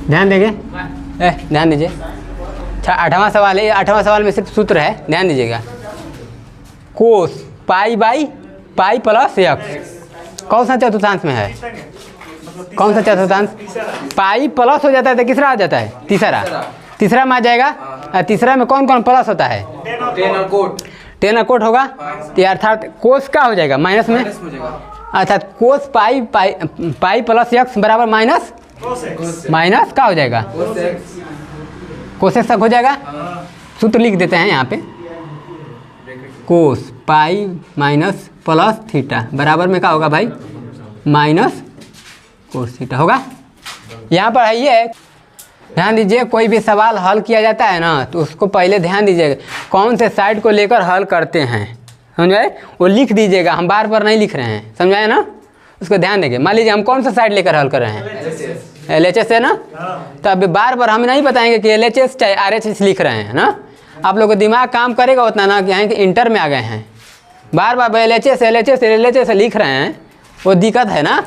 ध्यान देंगे, ध्यान दीजिए। 8वां सवाल है, 8वां सवाल में सिर्फ सूत्र है, ध्यान दीजिएगा। Cos pi by pi plus X कौन सा चतुर्थांश में है? कौन सा चतुर्थांश? पाई प्लस हो जाता है तो किसरा आ जाता है? तीसरा। तीसरा में आ जाएगा। तीसरा में कौन कौन प्लस होता है? 10 और कोट होगा। तो अर्थात कोस क्या हो जाएगा? माइनस में। अर्थात कोस पाई पाई पाई प्लस एक्स बराबर माइनस माइनस क्या हो जाएगा? कोस एक्स तक हो जाएगा। सूत्र लिख देते हैं यहाँ पे, कोस पाई माइनस प्लस थीटा बराबर में क्या होगा भाई? माइनस कोस थीटा होगा। यहाँ पर है ये, ध्यान दीजिए, कोई भी सवाल हल किया जाता है ना तो उसको पहले ध्यान दीजिएगा कौन से साइड को लेकर हल करते हैं, समझाए? वो लिख दीजिएगा, हम बार बार नहीं लिख रहे हैं, समझाए ना? उसको ध्यान देंगे। मान लीजिए हम कौन सा साइड लेकर हल कर रहे हैं? LHS है ना। तो अभी बार बार हम नहीं बताएंगे कि LHS चाहे RHS लिख रहे हैं ना। आप लोगों को दिमाग काम करेगा उतना ना कि यहाँ इंटर में आ गए हैं, बार बार LHS लिख रहे हैं, वो दिक्कत है ना।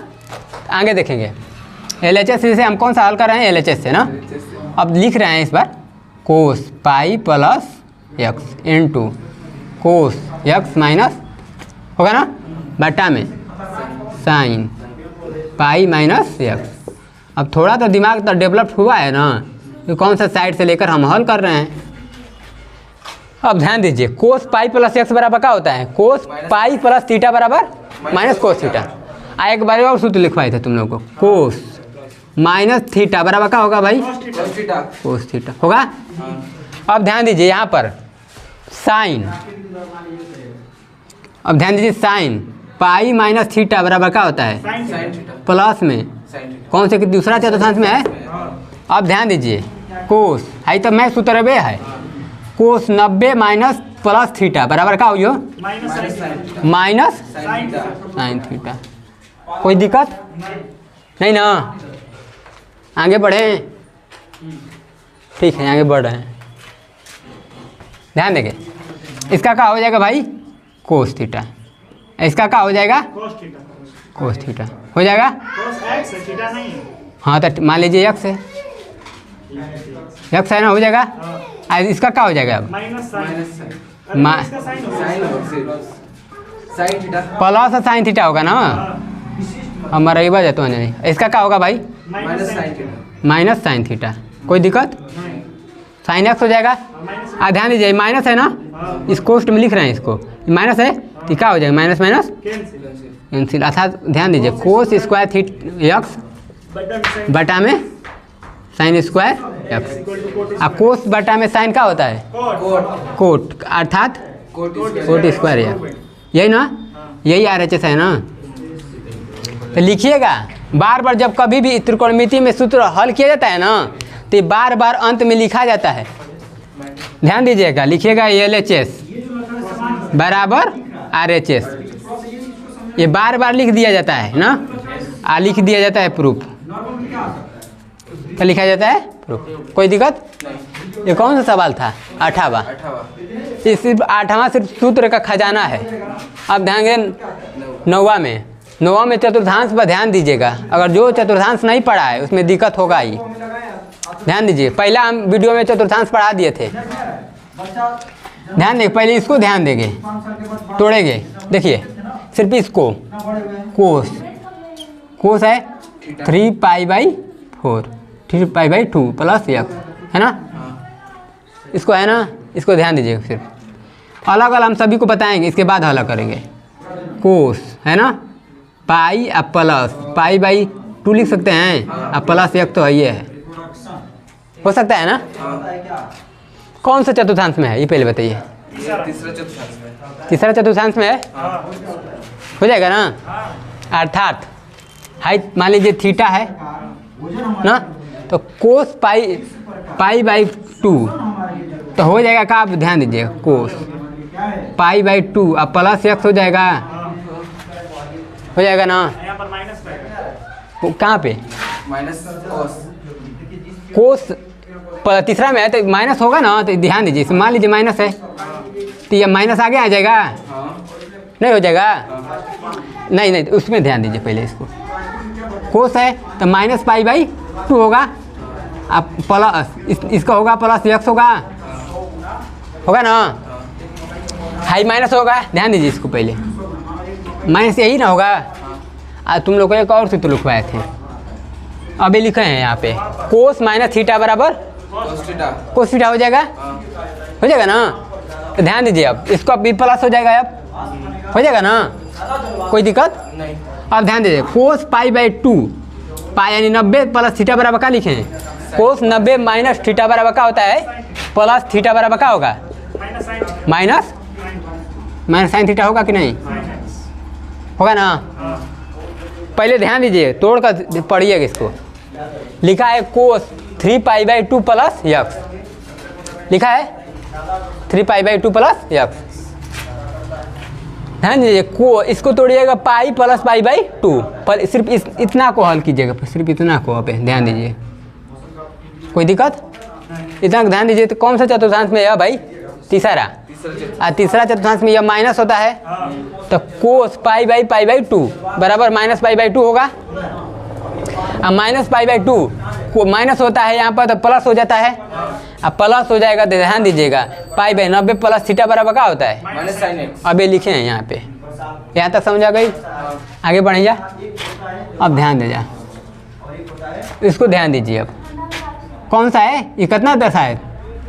आगे देखेंगे LHS से हम कौन सा हल कर रहे हैं? LHS से ना। अब लिख रहे हैं इस बार cos pi plus X into cos X minus होगा ना बटा में साइन पाई माइनस एक्स। अब थोड़ा तो दिमाग तो डेवलप हुआ है ना कि कौन सा साइड से लेकर हम हल कर रहे हैं। अब ध्यान दीजिए, कोस पाई प्लस एक्स बराबर क्या होता है? कोस पाई प्लस थीटा बराबर माइनस कोस थीटा। एक बार और सूत्र लिखवाए थे तुम लोगों को, कोस माइनस थीटा बराबर क्या होगा भाई? कोस थीटा होगा। अब ध्यान दीजिए यहाँ पर साइन, अब ध्यान दीजिए साइन पाई माइनस थीटा बराबर क्या होता है? प्लस में कौन से कि दूसरा चतुर्थांश में है। अब ध्यान दीजिए कोस है तो मैं सूत्र बे है, कोस 90 माइनस प्लस थीटा बराबर क्या हो? Minus sine theta. कोई दिक्कत नहीं ना? आगे बढ़ें, ठीक है आगे बढ़ रहे हैं। ध्यान देंगे, इसका क्या हो जाएगा भाई? Cos theta. इसका क्या हो जाएगा? कोस थीटा हो जाएगा। हाँ तो मान लीजिए एक्स है, एक्स है ना, हो जाएगा। इसका क्या हो जाएगा? अब प्लस साइन थीटा होगा ना। हमारा ये बात तो नहीं, इसका क्या होगा भाई? Minus sine theta. कोई दिक्कत? साइन एक्स हो जाएगा। ध्यान दीजिए माइनस है ना, इस कोष्ट में लिख रहे हैं, इसको माइनस है तो क्या हो जाएगा? Minus minus cancel. अर्थात ध्यान दीजिए कोस स्क्वायर थीटा एक्स बटा में साइन स्क्वायर एक्स। अब कोस बटा में साइन क्या होता है? कोट, अर्थात कोट स्क्वायर एक्स। यही ना, यही RHS है ना। तो लिखिएगा बार बार, जब कभी भी त्रिकोणमिति में सूत्र हल किया जाता है ना तो बार बार अंत में लिखा जाता है। ध्यान दीजिएगा, लिखिएगा LHS बराबर RHS, ये बार बार लिख दिया जाता है ना। लिख दिया जाता है प्रूफ, तो लिखा जाता है प्रूफ। कोई दिक्कत? ये कौन सा सवाल था? 8वां। ये सिर्फ 8वां सिर्फ सूत्र का खजाना है। अब ध्यान दें 9वां में चतुर्थांश पर ध्यान दीजिएगा। अगर जो चतुर्थांश नहीं पढ़ा है उसमें दिक्कत होगा ही। ध्यान दीजिए, पहला हम वीडियो में चतुर्थांश पढ़ा दिए थे। ध्यान देंगे, पहले इसको ध्यान देंगे, तोड़ेंगे। देखिए सिर्फ इसको, कोस है 3 pi by 4, 3 pi by 2 plus x है ना। इसको है ना, इसको ध्यान दीजिएगा। सिर्फ अलग अलग हम सभी को बताएंगे, इसके बाद अलग करेंगे। कोस है ना, पाई अब प्लस पाई बाई 2 लिख सकते हैं, अब प्लस एक तो है, ये है, हो सकता है ना। कौन सा चतुर्थांश में है ये पहले बताइए? तीसरा चतुर्थांश में है, हो जाएगा ना। अर्थात हाइट मान लीजिए थीटा है ना, तो कोस पाई बाई 2 तो हो जाएगा क्या? आप ध्यान दीजिए, कोस पाई बाई 2 अब प्लस एक्स हो जाएगा, हो जाएगा ना। कहाँ पे? माइनस कोस तीसरा में है तो माइनस होगा ना। तो ध्यान दीजिए, मान लीजिए माइनस है तो ये माइनस आगे आ जाएगा, नहीं हो जाएगा? नहीं, उसमें ध्यान दीजिए पहले इसको। कोस है तो -π/2 होगा। अब प्लस इसका होगा प्लस x होगा ना, हाई माइनस होगा, ध्यान दीजिए इसको पहले, माइनस यही ना होगा। आज तुम लोग को एक और सूत्र लिखवाए थे, अभी लिखे हैं यहाँ पे, कोस माइनस थीटा बराबर कोस थीटा हो जाएगा, हो जाएगा ना। तो ध्यान दीजिए, अब इसको अब भी प्लस हो जाएगा, अब हो जाएगा ना, कोई दिक्कत नहीं। अब ध्यान दीजिए, कोस π/2, पाई यानी 90 प्लस थीटा बराबर क्या लिखे हैं, कोस 90 माइनस थीटा बराबर क्या होता है, प्लस थीटा बराबर क्या होगा, माइनस साइन थीटा होगा कि नहीं, होगा ना। पहले ध्यान दीजिए, तोड़ कर पढ़िएगा इसको। लिखा है कोस 3π/2 प्लस x, लिखा है 3π/2 प्लस x। ध्यान दीजिए, को इसको तोड़िएगा पाई प्लस π/2, पर सिर्फ इतना को हल कीजिएगा, सिर्फ इतना को पे ध्यान दीजिए, कोई दिक्कत, इतना ध्यान दीजिए। तो कौन सा चतुर्थांश में है भाई, तीसरा, तीसरा चतुर्थांश में यह माइनस होता है, तो कोस π/2 बराबर -π/2 होगा। अब -π/2 को माइनस होता है यहाँ पर तो प्लस हो जाता है, अब प्लस हो जाएगा तो ध्यान दीजिएगा, π/90 प्लस थीटा बराबर क्या होता है, -sin x। अब ये लिखे हैं यहाँ पे, यहाँ तक समझ आ गई, आगे बढ़िए। अब ध्यान दीजिए, इसको ध्यान दीजिए, अब कौन सा है, ये कितना दशा है,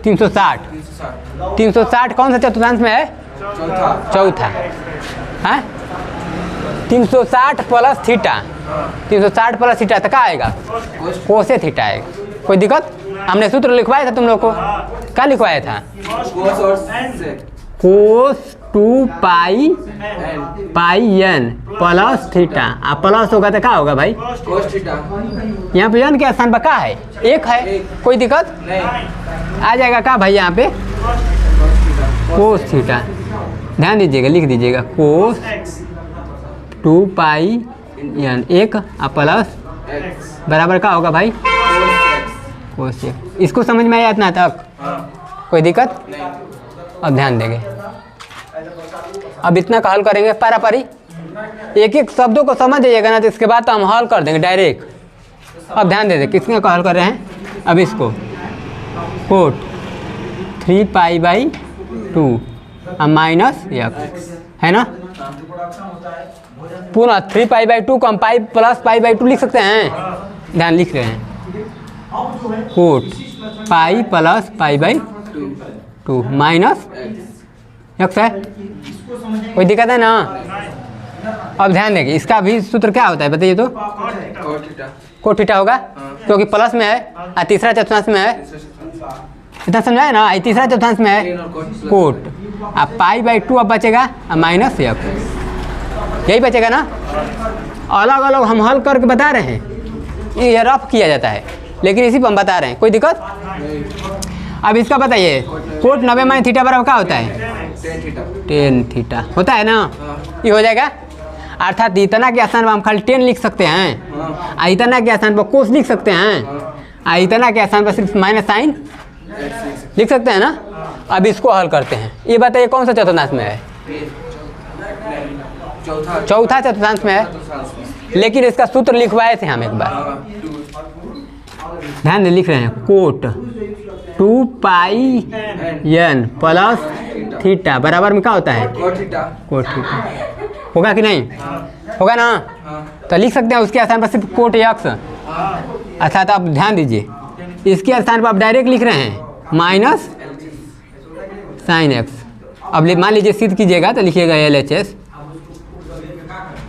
360 कौन सा चतुर्थांश में है, चौथा है, 360 प्लस थीटा, 360 प्लस थीटा तो क्या आएगा, कोसे थीटा आएगा, कोई दिक्कत। हमने सूत्र लिखवाया था तुम लोग को, क्या लिखवाया था, कोस 2πn प्लस थीटा, प्लस होगा तो क्या होगा भाई, कोस थीटा। यहाँ पे n के स्थान पर क्या है, एक है, कोई दिक्कत नहीं, आ जाएगा क्या भाई यहाँ पे, कोस थीटा। ध्यान दीजिएगा, लिख दीजिएगा कोस 2πn एक प्लस बराबर क्या होगा भाई, कोस x। इसको समझ में आया इतना तक, कोई दिक्कत नहीं। अब ध्यान देंगे, अब इतना का हल करेंगे पारापारी, एक एक शब्दों को समझ जाइएगा ना, तो इसके बाद तो हम हल कर देंगे डायरेक्ट। अब ध्यान दे, किसने का हल कर रहे हैं, अब इसको कोट 3π/2 माइनस x है ना, पूरा 3π/2 को हम पाई प्लस π/2 लिख सकते हैं, ध्यान लिख रहे हैं, cot pi plus π/2 minus x है, कोई दिक्कत है ना। अब ध्यान देंगे, इसका भी सूत्र क्या होता है बताइए तो, कोट थीटा होगा, क्योंकि प्लस में है और तीसरा चतुर्थांश में है, इतना समझा है ना, तीसरा चतुर्थांश में है कोट, अब π/2 अब बचेगा माइनस x, यही बचेगा ना। अलग अलग हम हल करके बता रहे हैं, ये रफ किया जाता है, लेकिन इसी पर हम बता रहे हैं, कोई दिक्कत। अब इसका बताइए, कोट 90 माइनस थीटा बराबर क्या होता है, tan थीटा होता है ना, ये हो जाएगा। अर्थात इतना के स्थान पर हम खाली tan लिख सकते हैं, इतना के स्थान पर कोस लिख सकते हैं, इतना के स्थान पर सिर्फ माइनस साइन लिख सकते हैं ना। अब इसको हल करते हैं, ये बताइए कौन सा चतुर्थांश में है, चौथा चतुर्थांश में है, लेकिन इसका सूत्र लिखवाए थे हम एक बार, ध्यान दे, लिख रहे हैं कोट 2πn प्लस थीटा बराबर में क्या होता है, कोट थीटा होगा कि नहीं, होगा ना। तो लिख सकते हैं उसके स्थान पर सिर्फ कोट x, अर्थात आप ध्यान दीजिए, इसके स्थान पर आप डायरेक्ट लिख रहे हैं माइनस साइन x। अब मान लीजिए सिद्ध कीजिएगा तो लिखिएगा LHS,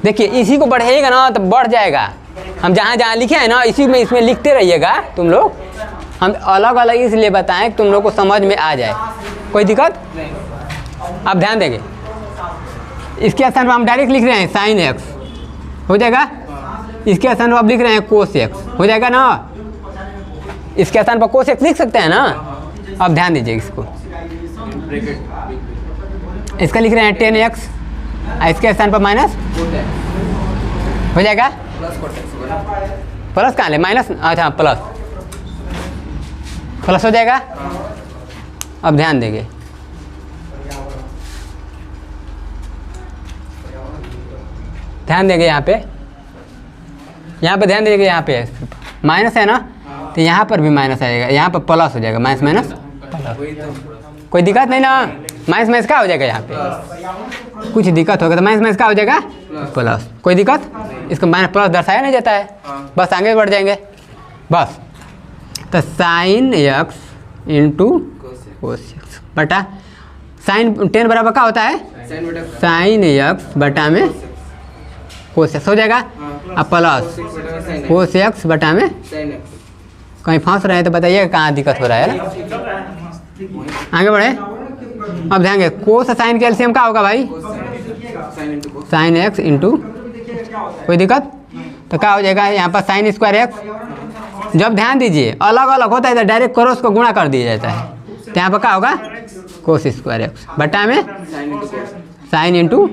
देखिए इसी को बढ़ाइएगा ना तो बढ़ जाएगा, हम जहाँ जहाँ लिखे हैं ना इसी में इसमें लिखते रहिएगा तुम लोग, हम अलग अलग इसलिए बताएं कि तुम लोग को समझ में आ जाए, कोई दिक्कत नहीं। अब ध्यान देंगे, इसके स्थान पर हम डायरेक्ट लिख रहे हैं साइन x, हो जाएगा, इसके स्थान पर आप लिख रहे हैं कोस x, हो जाएगा ना, इसके स्थान पर कोस x लिख सकते हैं ना। अब ध्यान दीजिए, इसका लिख रहे हैं tan x, इसके स्थान पर माइनस हो जाएगा, प्लस कहाँ ले, माइनस, अच्छा प्लस हो जाएगा। अब ध्यान देंगे, यहाँ पे यहाँ पे ध्यान दीजिएगा, यहाँ पे माइनस है ना, तो यहाँ पर भी माइनस आएगा, यहाँ पर प्लस हो जाएगा, माइनस माइनस प्लस। कोई दिक्कत नहीं ना, माइनस माइनस क्या हो जाएगा, यहाँ पे कुछ दिक्कत होगा तो माइनस माइनस क्या हो जाएगा, प्लस। कोई दिक्कत, इसको माइनस प्लस दर्शाया नहीं जाता है, बस आगे बढ़ जाएंगे बस। तो sine x into cos x बटा साइन 10 बराबर क्या होता है, साइन एक्स बटा में कोस एक्स हो जाएगा, अब प्लस कोस एक्स बटा में, कहीं फंस रहे हैं तो बताइए कहाँ दिक्कत हो रहा है। आगे बढ़े, अब ध्यान दें, कोस साइन के एलसीएम क्या होगा भाई, साइन एक्स इंटू, कोई दिक्कत, तो क्या हो जाएगा यहाँ पर साइन स्क्वायर एक्स। जब ध्यान दीजिए अलग अलग होता है तो डायरेक्ट क्रॉस को गुणा कर दिया जाता है, तो यहाँ पर क्या होगा, कोस स्क्वायर एक्स बटा में साइन इंटू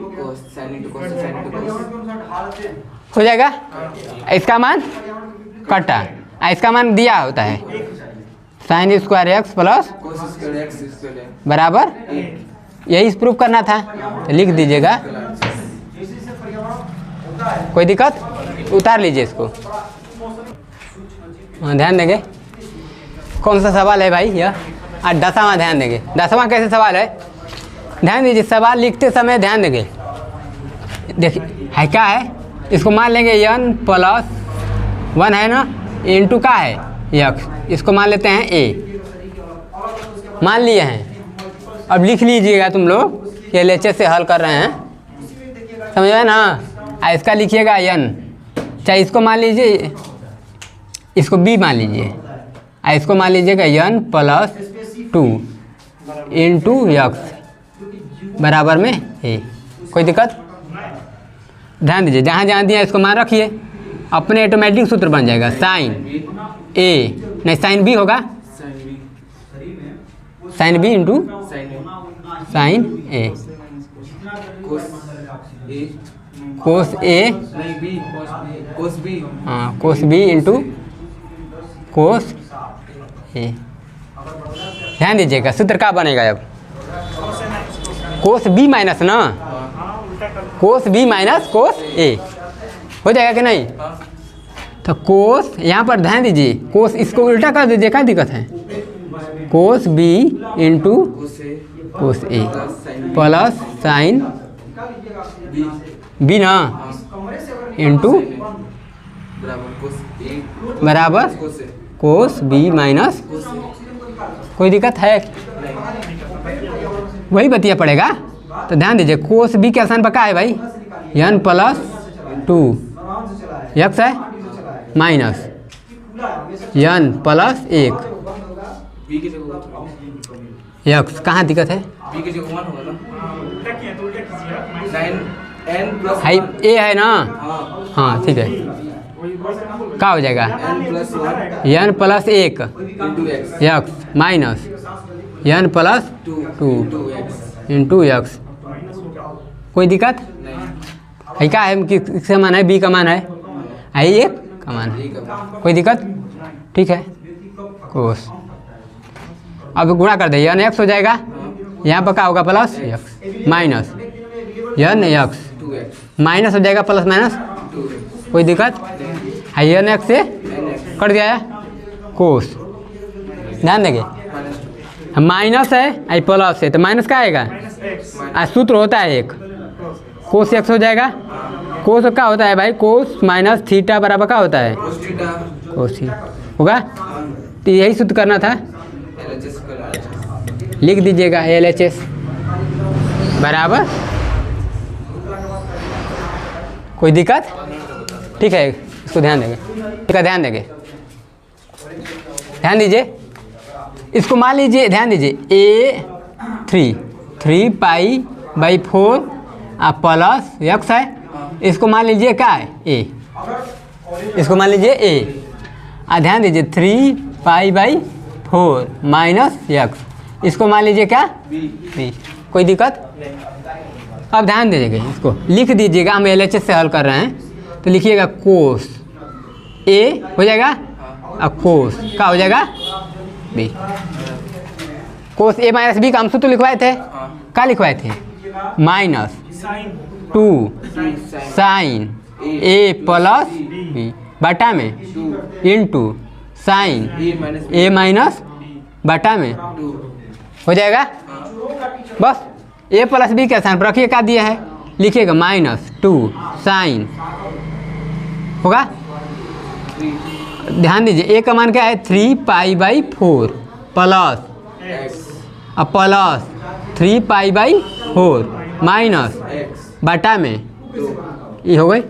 हो जाएगा। इसका मान कटा, इसका मान दिया होता है साइन स्क्वायर एक्स प्लस बराबर, यही प्रूफ करना था, तो लिख दीजिएगा। कोई दिक्कत, उतार लीजिए इसको। ध्यान देंगे कौन सा सवाल है भाई, यह 10वां ध्यान देंगे। 10वां कैसे सवाल है, ध्यान दीजिए, सवाल लिखते समय ध्यान देंगे। देखिए है क्या है, इसको मान लेंगे n + 1 है ना, इंटू का है x, इसको मान लेते हैं a, मान लिए हैं। अब लिख लीजिएगा तुम लोग, ये LHS से हल कर रहे हैं, समझ में ना। इसका लिखिएगा n, चाहे इसको मान लीजिए, इसको b मान लीजिए, इसको मान लीजिएगा n + 2 इंटू x बराबर में a। कोई दिक्कत, ध्यान दीजिए, जहाँ जहाँ दिया इसको मान रखिए, अपने ऑटोमेटिक सूत्र बन जाएगा, साइन a नहीं साइन b होगा, sine b into sine a, cos a, हाँ cos b into cos a। ध्यान दीजिएगा सूत्र क्या बनेगा, अब कोस b माइनस ना, कोस b माइनस कोस a हो जाएगा कि नहीं। तो कोस यहाँ पर ध्यान दीजिए, कोस इसको उल्टा कर दीजिए, क्या दिक्कत है, कोस b into cos a plus sign b ना इंटू बराबर कोस b माइनस, कोई दिक्कत है, वही बतिया पड़ेगा। तो ध्यान दीजिए, कोस b के आसान पक्का है भाई, n + 2 x है माइनस n + 1 x, कहाँ दिक्कत है, हाई a है ना, हाँ ठीक है, क्या हो जाएगा n + 1 x minus n + 2 into x। कोई दिक्कत है, क्या है, किसका मान है, b का मान है, a का मान है, कोई दिक्कत, ठीक है। कोस अब गुणा कर दे, n x हो जाएगा, यहाँ पर क्या होगा, plus x minus n x minus हो जाएगा, प्लस माइनस, कोई दिक्कत है, n x से कट गया कोस। ध्यान देंगे, माइनस है आई प्लस है, तो माइनस क्या आएगा, सूत्र होता है एक, कोस एक्स हो जाएगा। कोस क्या होता है भाई, कोस माइनस थीटा बराबर क्या होता है, कोस होगा। तो यही सूत्र करना था, लिख दीजिएगा LHS बराबर, कोई दिक्कत, ठीक है। इसको ध्यान देंगे, इसका ध्यान देंगे, ध्यान दीजिए, इसको मान लीजिए, ध्यान दीजिए, a 3π/4 प्लस x है, इसको मान लीजिए क्या है, a, इसको मान लीजिए a, ध्यान दीजिए 3π/4 माइनस x, इसको मान लीजिए क्या, b। कोई दिक्कत, अब ध्यान दीजिएगा, इसको लिख दीजिएगा, हम LHS से हल कर रहे हैं, तो लिखिएगा कोस a हो जाएगा, अब कोस क्या हो जाएगा, b। Cos a minus b का हम सूत्र लिखवाए थे, क्या लिखवाए थे, -2 साइन a प्लस b, बटा में इंटू साइन ए माइनस बटा में हो जाएगा। बस ए प्लस बी के स्थान पर रखिए क्या दिया है, लिखिएगा -2 साइन होगा। ध्यान दीजिए ए का मान क्या है 3π/4 प्लस अब प्लस 3π/4 माइनस बटा में ये हो गई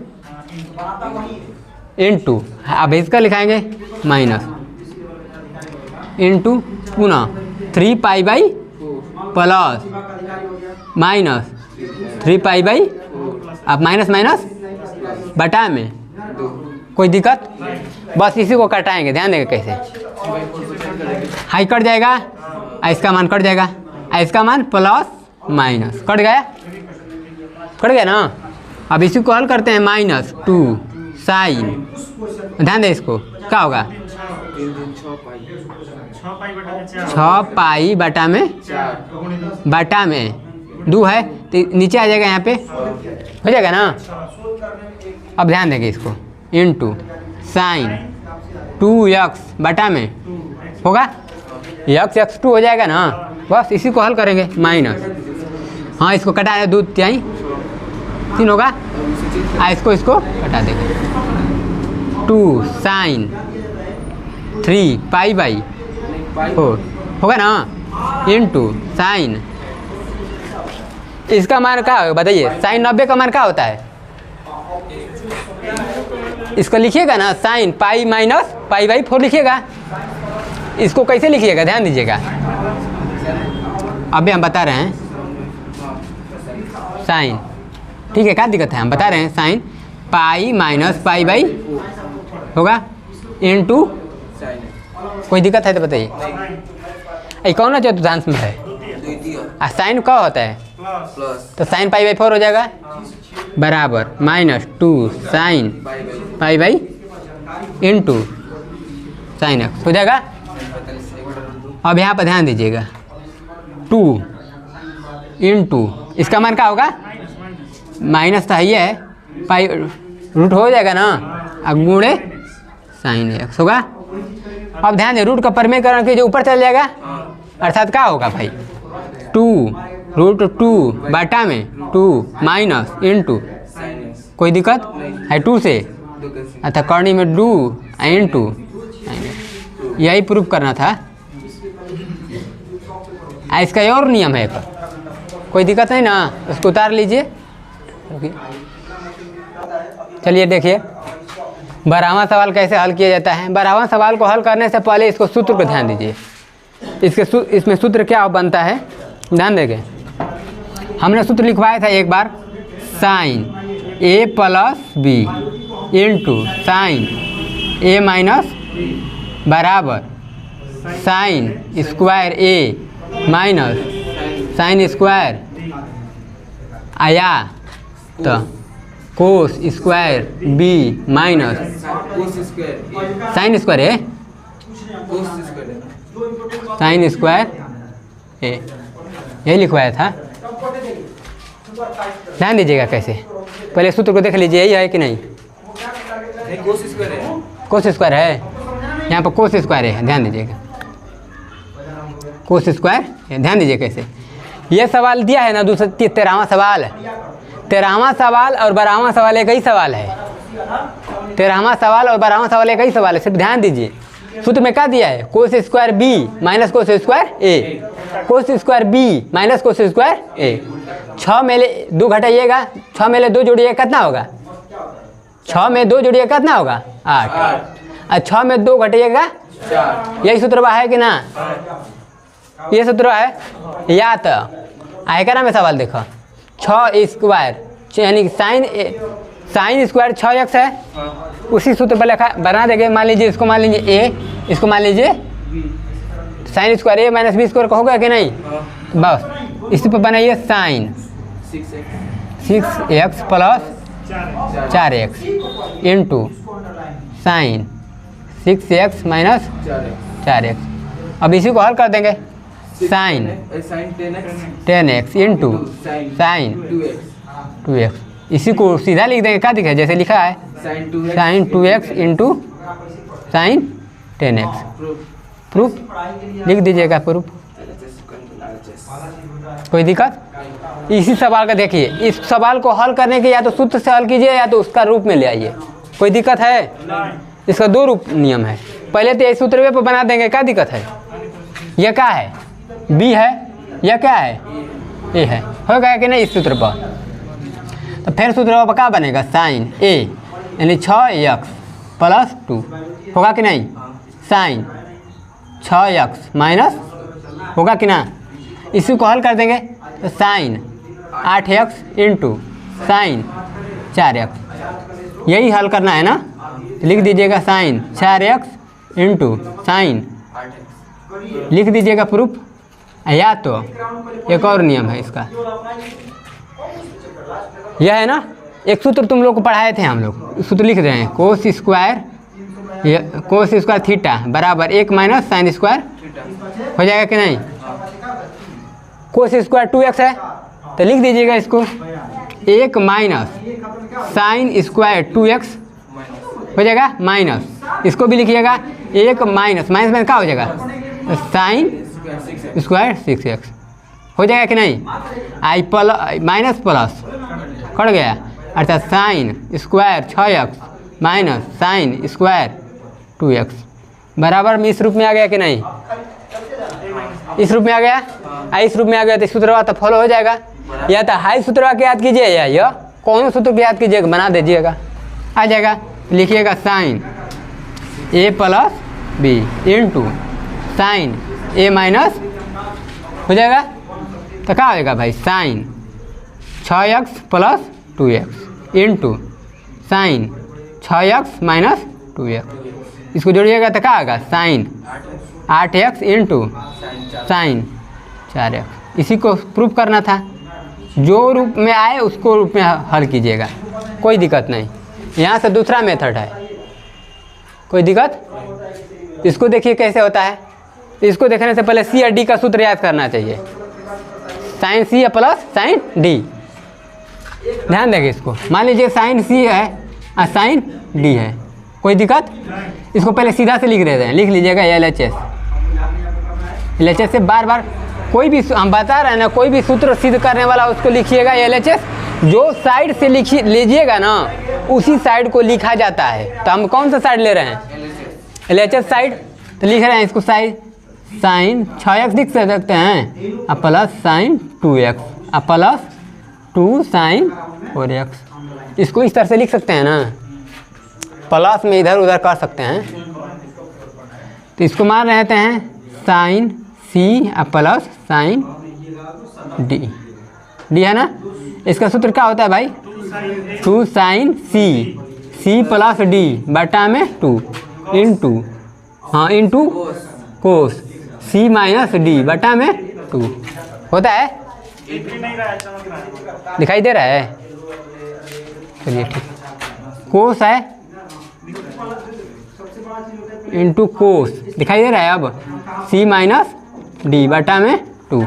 इंटू, अब इसका लिखाएंगे माइनस इंटू पुनः 3π/4 प्लस माइनस 3π/, अब माइनस माइनस बटा में कोई दिक्कत, बस इसी को कटाएंगे। ध्यान देंगे कैसे, हाई कट जाएगा, इसका मान कट जाएगा, इसका मान प्लस माइनस कट गया ना। अब इसी को हल करते हैं -2 साइन, ध्यान दें इसको क्या होगा 6π बटा में 2 है तो नीचे आ जाएगा, यहाँ पे हो जाएगा ना। अब ध्यान देंगे इसको इंटू साइन 2x बटा में होगा x 2 हो जाएगा ना। बस इसी को हल करेंगे माइनस, हाँ इसको कटा है 2 तिहाई 3 होगा, इसको कटा देंगे 2 साइन 3π/4 होगा ना इंटू साइन, इसका मान क्या होगा बताइए, साइन 90 का मान क्या होता है, इसको लिखिएगा ना साइन π-π/4 लिखिएगा। इसको कैसे लिखिएगा ध्यान दीजिएगा, अभी हम बता रहे हैं साइन, ठीक है क्या दिक्कत है, हम बता रहे हैं साइन π-π/4 होगा इंटू, कोई दिक्कत है तो बताइए, कौन सा चतुर्थांश में है, साइन क्या होता है तो साइन π/4 हो जाएगा बराबर -2 साइन π/, इंटू साइन x हो जाएगा। अब यहाँ पर ध्यान दीजिएगा 2 इंटू, इसका मान क्या होगा माइनस तो है पाई रूट हो जाएगा ना, अब गुणे साइन x होगा। अब ध्यान दें रूट का परिमेयकरण कीजिए, ऊपर चल जाएगा, अर्थात क्या होगा भाई 2√2 बटा में 2 माइनस इंटू, कोई दिक्कत है 2 से, अतः करनी में 2 इंटू, यही प्रूफ करना था। इसका और नियम है, कोई दिक्कत नहीं ना, उसको उतार लीजिए। चलिए देखिए 12वां सवाल कैसे हल किया जाता है। 12वां सवाल को हल करने से पहले इसको सूत्र को ध्यान दीजिए, इसमें सूत्र क्या बनता है ध्यान देंगे। हमने सूत्र लिखवाया था एक बार, sine a plus B into sine a minus बराबर sine square a minus sine square आया तो cos square B minus sine square A, sine square A, यही लिखवाया था। ध्यान दीजिएगा कैसे, पहले सूत्र को देख लीजिए, यही है कि नहीं, कोस स्क्वायर है, यहाँ पर कोस स्क्वायर है, ध्यान दीजिएगा कोस स्क्वायर, ध्यान दीजिए कैसे। ये सवाल दिया है ना 13वां सवाल, 13वां सवाल और 12वां सवाल एक ही सवाल है, 13वां सवाल और 12वां सवाल एक ही सवाल है, सिर्फ ध्यान दीजिए। सूत्र में क्या दिया है, cos square B minus cos square A, cos square B minus cos square A. 6 में 2 घटाइएगा, 6 में 2 जोड़िएगा कितना होगा, 6 में 2 जोड़िएगा कितना होगा 8, और 6 में 2 घटाइएगा 4, यही सूत्र है कि ना, ये सूत्र है। या तो आएगा ना में सवाल देखो 6 स्क्वायर यानी साइन स्क्वायर 6x है, उसी सूत्र पर लिखा बना देंगे। मान लीजिए इसको मान लीजिए a, इसको मान लीजिए sine square A minus B square होगा कि नहीं, बस इसी पर बनाइए sine 6x plus 4x into sine 6x minus 4x। अब इसी को हल कर देंगे, sign 10x into sine 2x, इसी को सीधा लिख देंगे, क्या दिखा है जैसे लिखा है sign 2x into sign 10x। Proof लिख दीजिएगा प्रूफ। कोई दिक्कत? इसी सवाल का देखिए, इस सवाल को हल करने के या तो सूत्र से हल कीजिए या तो उसका रूप में ले आइए। कोई दिक्कत है? इसका दो रूप नियम है। पहले तो ये सूत्र पे बना देंगे, क्या दिक्कत है? यह क्या है? b है, यह क्या है? a है। हो गया कि नहीं? इस सूत्र पर तो फिर सूत्र पर क्या बनेगा? साइन a यानी 6x प्लस 2 होगा कि नहीं? साइन 6x माइनस होगा कि ना? इसी को हल कर देंगे तो sign 8x into sine 4x, यही हल करना है ना? लिख दीजिएगा साइन 4x इंटू साइन, लिख दीजिएगा प्रूफ। या तो एक और नियम है इसका, यह है ना, एक सूत्र तुम लोग को पढ़ाए थे हम लोग, सूत्र लिख रहे हैं कोस स्क्वायर थीटा बराबर 1 माइनस साइन स्क्वायर, हो जाएगा कि नहीं? कोस स्क्वायर 2x है तो लिख दीजिएगा इसको 1 माइनस साइन स्क्वायर 2x हो जाएगा, माइनस इसको भी लिखिएगा 1 माइनस में क्या हो जाएगा? साइन स्क्वायर 6x हो जाएगा कि नहीं? आई माइनस प्लस कट गया, अर्थात sine square 6x minus sine square 2x बराबर में इस रूप में आ गया कि नहीं? इस रूप में आ गया। इस रूप में आ गया तो सूत्र तो फॉलो हो जाएगा। या तो हाई सूत्र के याद कीजिए या यह कौन सूत्र के याद कीजिएगा, बना दीजिएगा, आ जाएगा। लिखिएगा sine a plus B into sine a minus हो जाएगा तो क्या होगा भाई? Sine 6x plus 2x into sine 6x minus 2x, इसको जोड़िएगा तो क्या होगा? Sine 8x into sine 4x। इसी को प्रूफ करना था, जो रूप में आए उसको रूप में हल कीजिएगा, कोई दिक्कत नहीं। यहाँ से दूसरा मेथड है, कोई दिक्कत? इसको देखिए कैसे होता है। इसको देखने से पहले सी और डी का सूत्र याद करना चाहिए, sine C plus sine D. ध्यान देंगे इसको, मान लीजिए साइन सी है और साइन डी है, कोई दिक्कत? इसको पहले सीधा से लिख देते हैं, लिख लीजिएगा LHS से बार बार कोई भी, हम बता रहे हैं ना, कोई भी सूत्र सिद्ध करने वाला उसको लिखिएगा LHS, जो साइड से लीजिएगा ना उसी साइड को लिखा जाता है। तो हम कौन सा साइड ले रहे हैं? LHS साइड, तो लिख रहे हैं इसको साइन 6x लिख सकते हैं और प्लस साइन 2x और प्लस 2 साइन 4x। इसको इस तरह से लिख सकते हैं ना, प्लस में इधर उधर कर सकते हैं। तो इसको मान रहते हैं sine C plus sine D है ना। इसका सूत्र क्या होता है भाई? 2 साइन सी प्लस डी बटा में 2 इंटू, हाँ इंटू कोस सी माइनस डी बटा में 2 होता है। दिखाई दे रहा है? चलिए ठीक, कोस है इंटू कोस, दिखाई दे रहा है? अब सी माइनस डी बटा में 2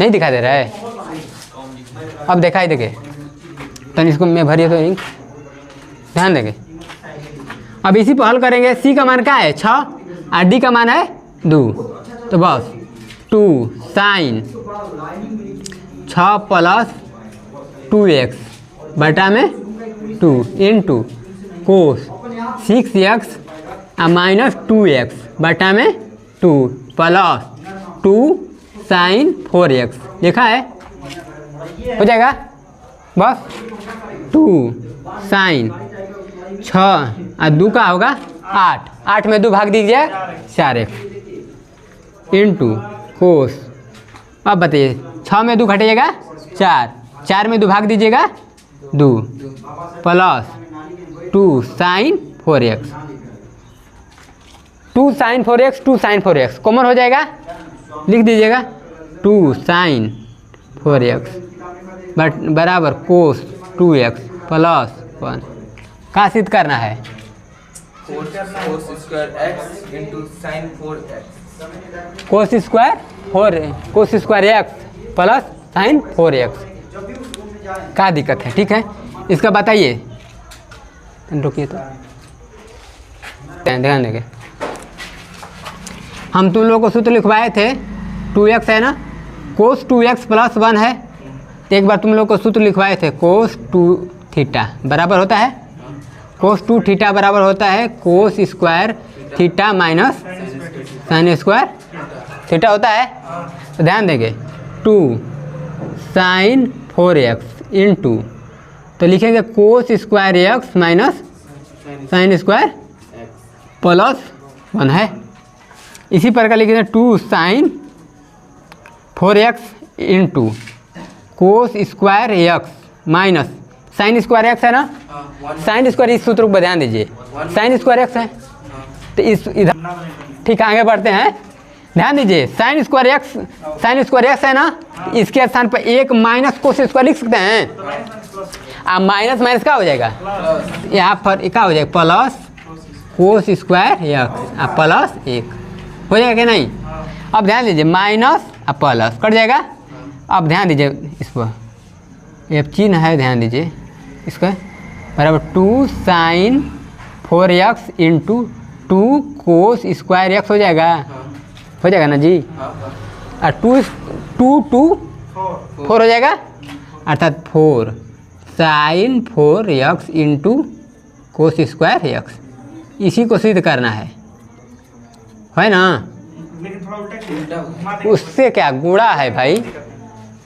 नहीं दिखाई दे रहा है? अब दिखाई देंगे तो इसको मैं भरिए तो इंक, ध्यान देंगे। अब इसी पर हल करेंगे। सी का मान क्या है? 6 और डी का मान है 2, तो बस 2 साइन 6 प्लस 2x बटा में 2 into cos 6x minus 2x बटा में 2 प्लस 2 साइन 4x लिखा है, हो जाएगा बस। 2 साइन 6 और 2 का होगा 8 में 2 भाग दीजिए 4x इंटू कोस, अब बताइए 6 में 2 घटिएगा 4 में 2 भाग दीजिएगा 2 plus 2 sine 4x, 2 sine 4x common हो जाएगा, लिख दीजिएगा 2 साइन 4x बराबर कोस 2x प्लस 1। कहाँ सिद्ध करना है? Cos square x into sine 4x, cos square x plus sign 4x। क्या दिक्कत है? ठीक है, इसका बताइए रुकिए तो ध्यान देंगे। हम तुम लोग को सूत्र लिखवाए थे 2x है ना, कोस 2x प्लस 1 है। तो एक बार तुम लोग को सूत्र लिखवाए थे कोस 2 थीटा बराबर होता है, कोस 2 थीटा बराबर होता है cos square theta minus sine square theta होता है। तो ध्यान देंगे 2 साइन 4x इंटू, तो लिखेंगे cos square X minus sine square plus 1 है। इसी प्रकार लिखेंगे 2 sine 4x into cos square X minus sine square X है ना, साइन स्क्वायर, इस सूत्र को ध्यान दीजिए, साइन स्क्वायर एक्स है। तो इस इधर ठीक आगे बढ़ते हैं, ध्यान दीजिए साइन स्क्वायर एक्स है ना, इसके स्थान पर एक माइनस कोस स्क्वायर लिख सकते हैं। अब माइनस माइनस क्या हो जाएगा, यहाँ पर क्या हो जाएगा plus cos square x plus 1 हो जाएगा क्या नहीं। अब ध्यान दीजिए माइनस प्लस कट जाएगा। अब ध्यान दीजिए इस पर ये चिन्ह है, ध्यान दीजिए इसका बराबर 2 sine 4x into 2 cos square X हो जाएगा ना जी। और 2 4 हो जाएगा, अर्थात 4 sine 4x into cos square X. इसी को सिद्ध करना है ना, उससे क्या गुणा है भाई।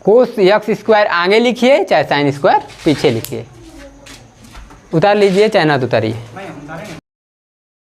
कोस एक्स स्क्वायर आगे लिखिए चाहे साइन स्क्वायर पीछे लिखिए, उतार लीजिए चाहे ना उतारिए।